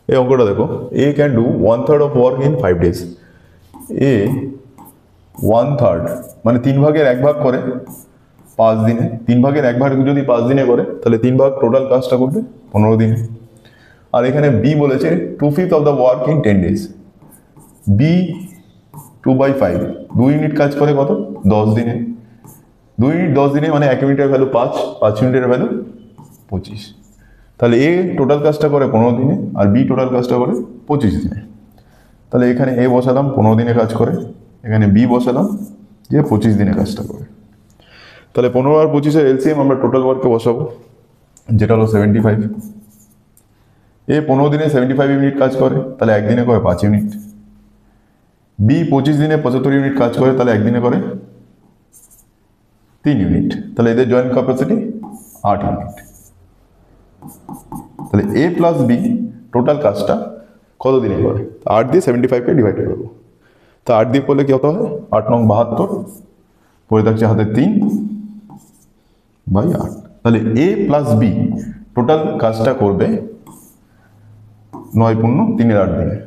এই অঙ্কটা দেখো, A can do 1/3 of work in 5 days। A 1/3 মানে 3/1 করে 5 দিনে, 3/1 যদি 5 দিনে করে তাহলে 3 ভাগ টোটাল কাজটা করবে 15 দিনে। আর এখানে বি বলেছে 2/5 of the work in 10 days। B 2/5 2 unit কাজ করে কত 10 দিনে। 2 ইউনিট 10 দিনে মানে 1 ইউনিটের ভ্যালু 5, 5 ইউনিটের ভ্যালু 25। তাহলে এ টোটাল কাজটা করে 15 দিনে আর বি টোটাল কাজটা করে 25 দিনে। তাহলে এখানে এ বসালাম 15 দিনে কাজ করে, এখানে বি বসালাম যে 25 দিনে কাজটা করে। তাহলে 15 আর 25-এর এলসিএম আমরা টোটাল ওয়ার্কে বসাবো, যেটা হলো 75। এ 15 দিনে 75 ইউনিট কাজ করে, তাহলে একদিনে করে 5 ইউনিট। বি 25 দিনে 75 ইউনিট কাজ করে, তাহলে একদিনে করে 3 ইউনিট। তাহলে এদের জয়েন্ট ক্যাপাসিটি 8 ইউনিট। তাহলে এ প্লাস বি টোটাল কাজটা কত দিনে করে? 8 দিয়ে 75-কে ডিভাইড করবো। তো 8 দিয়ে করলে কত হয়? 8 নং 72, পরে থাকছে হাতে 3/8। তাহলে এ প্লাস বি টোটাল কাজটা করবে 9 × 3 = 8 দিনে।